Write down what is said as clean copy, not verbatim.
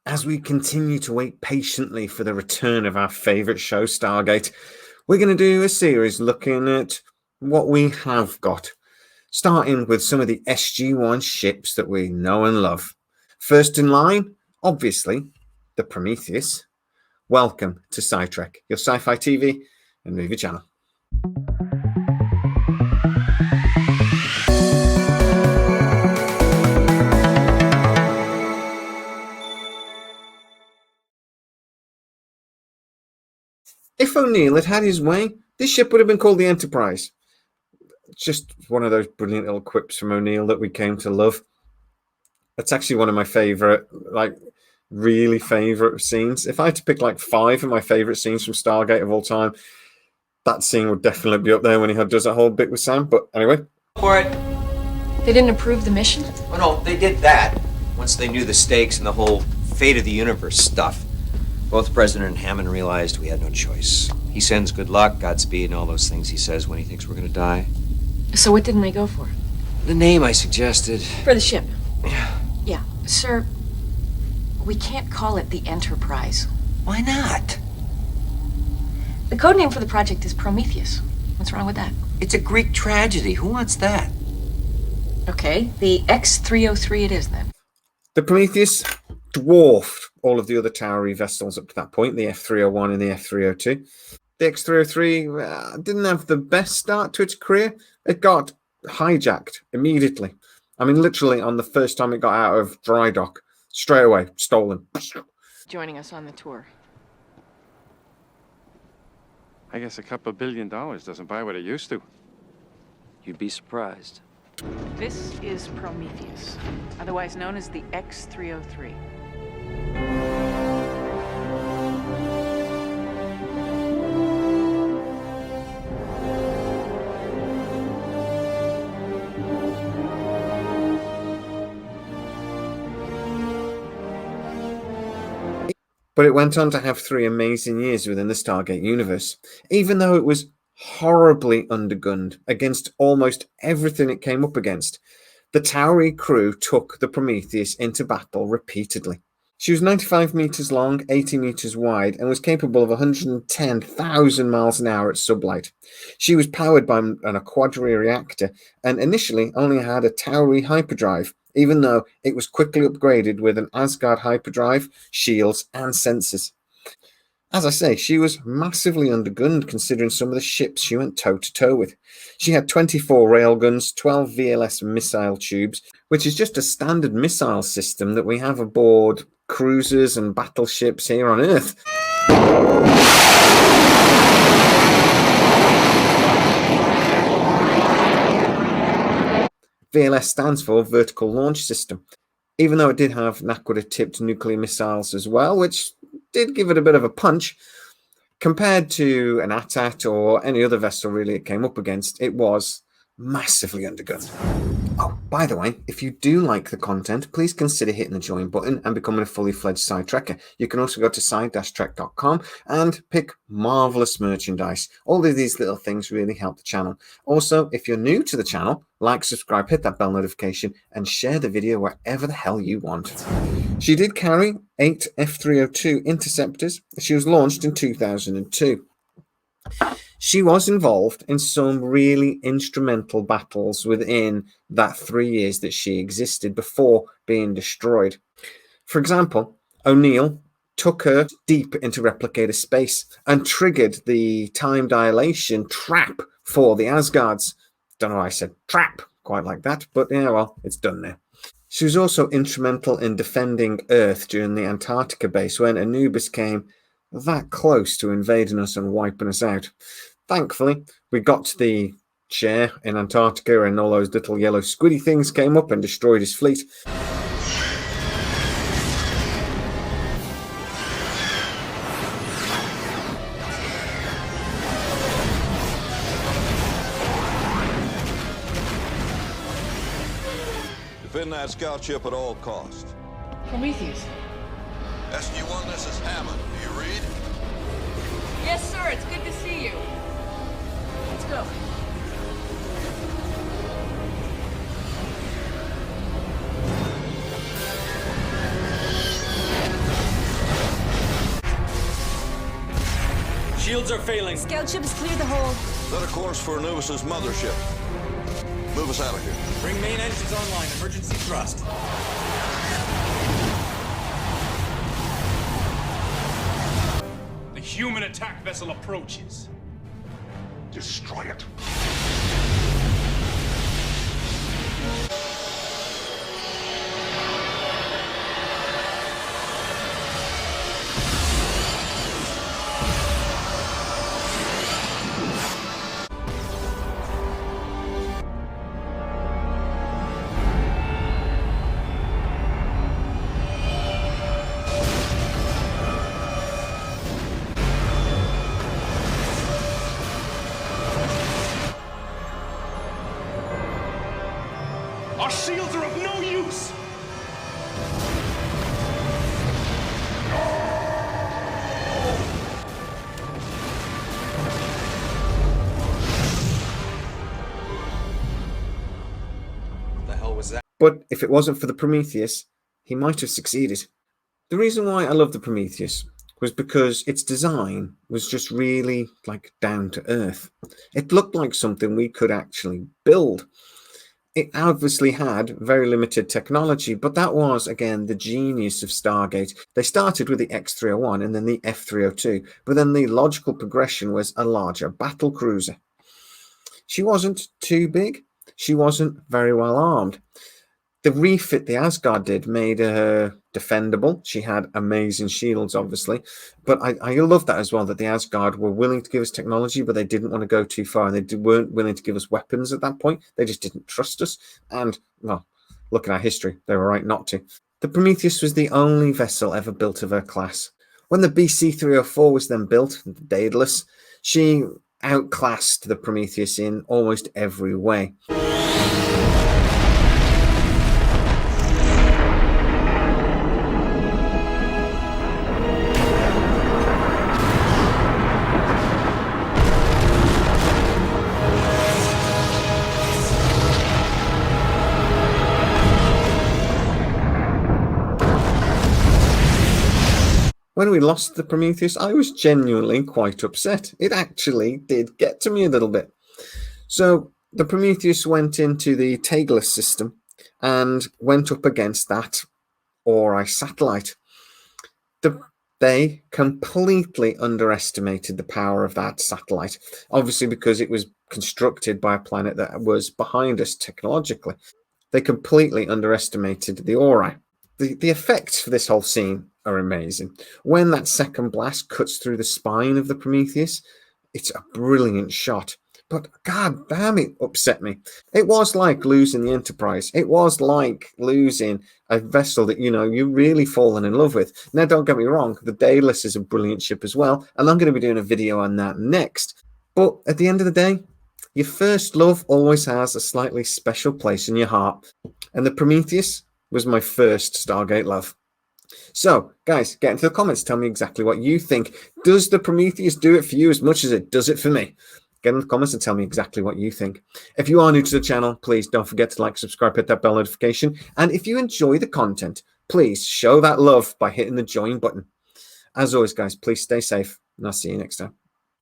as we continue to wait patiently for the return of our favourite show, Stargate, we're going to do a series looking at what we have got, starting with some of the SG-1 ships that we know and love. First in line, obviously, the Prometheus. Welcome to Sci-Trek, your sci-fi TV and movie channel. If O'Neill had had his way, this ship would have been called the Enterprise. Just one of those brilliant little quips from O'Neill that we came to love. That's actually one of my favourite, really favourite scenes. If I had to pick 5 of my favourite scenes from Stargate of all time, that scene would definitely be up there when he does that whole bit with Sam. But anyway. For it. They didn't approve the mission? Oh, no, they did that once they knew the stakes and the whole fate of the universe stuff. Both President Hammond realized we had no choice. He sends good luck, Godspeed, and all those things he says when he thinks we're gonna die. So what didn't they go for? The name I suggested. For the ship? Yeah. Yeah. Sir, we can't call it the Enterprise. Why not? The code name for the project is Prometheus. What's wrong with that? It's a Greek tragedy. Who wants that? Okay, the X-303 it is then. The Prometheus dwarfed all of the other Towery vessels up to that point, the F-301 and the F-302. The X-303 didn't have the best start to its career. It got hijacked immediately. I mean, literally on the first time it got out of dry dock, straight away, stolen. Joining us on the tour. I guess a couple $1 billion doesn't buy what it used to. You'd be surprised. This is Prometheus, otherwise known as the X-303. But it went on to have 3 amazing years within the Stargate universe, even though it was horribly undergunned against almost everything it came up against. The Towery crew took the Prometheus into battle repeatedly. She was 95 meters long, 80 meters wide, and was capable of 110,000 miles an hour at sublight. She was powered by an Aquadria reactor and initially only had a Towery hyperdrive, even though it was quickly upgraded with an Asgard hyperdrive, shields, and sensors. As I say, she was massively undergunned considering some of the ships she went toe-to-toe with. She had 24 railguns, 12 VLS missile tubes, which is just a standard missile system that we have aboard cruisers and battleships here on Earth. VLS stands for Vertical Launch System, even though it did have Naquadah-tipped nuclear missiles as well, which did give it a bit of a punch. Compared to an AT-AT or any other vessel really it came up against, it was massively undergunned. Oh, by the way, if you do like the content, please consider hitting the join button and becoming a fully fledged Sci-Trekker. You can also go to sci-trek.com and pick marvelous merchandise. All of these little things really help the channel. Also, if you're new to the channel, like, subscribe, hit that bell notification, and share the video wherever the hell you want. She did carry 8 F-302 interceptors. She was launched in 2002. She was involved in some really instrumental battles within that 3 years that she existed before being destroyed. For example, O'Neill took her deep into replicator space and triggered the time dilation trap for the Asgards. Don't know why I said trap quite like that, but yeah, well, it's done now. She was also instrumental in defending Earth during the Antarctica base when Anubis came that close to invading us and wiping us out. Thankfully, we got to the chair in Antarctica and all those little yellow squiddy things came up and destroyed his fleet. Defend that scout ship at all costs. Prometheus. SG-1, this is Hammond. Do you read? Yes, sir. It's good to see you. Let's go. Shields are failing. Scout ship has cleared the hole. Set a course for Anubis's mothership. Move us out of here. Bring main engines online. Emergency thrust. The human attack vessel approaches. Destroy it. Our shields are of no use! What the hell was that? But if it wasn't for the Prometheus, he might have succeeded. The reason why I love the Prometheus was because its design was just really like down to earth. It looked like something we could actually build. It obviously had very limited technology, but that was, again, the genius of Stargate. They started with the X-301 and then the F-302, but then the logical progression was a larger battle cruiser. She wasn't too big. She wasn't very well armed. The refit the Asgard did made her defendable. She had amazing shields, obviously. But I love that as well, that the Asgard were willing to give us technology, but they didn't want to go too far. And they weren't willing to give us weapons at that point. They just didn't trust us. And, well, look at our history. They were right not to. The Prometheus was the only vessel ever built of her class. When the BC-304 was then built, the Daedalus, she outclassed the Prometheus in almost every way. When we lost the Prometheus, I was genuinely quite upset. It actually did get to me a little bit. So the Prometheus went into the Daedalus system and went up against that Ori satellite. They completely underestimated the power of that satellite, obviously because it was constructed by a planet that was behind us technologically. They completely underestimated the Ori. The effects for this whole scene are amazing. When that second blast cuts through the spine of the Prometheus, it's a brilliant shot. But god damn, it upset me. It was like losing the Enterprise. It was like losing a vessel that, you really fallen in love with. Now, don't get me wrong, the Daedalus is a brilliant ship as well, and I'm going to be doing a video on that next. But at the end of the day, your first love always has a slightly special place in your heart. And the Prometheus was my first Stargate love. So, guys, get into the comments. Tell me exactly what you think. Does the Prometheus do it for you as much as it does it for me? Get in the comments and tell me exactly what you think. If you are new to the channel, please don't forget to like, subscribe, hit that bell notification. And if you enjoy the content, please show that love by hitting the join button. As always, guys, please stay safe, and I'll see you next time.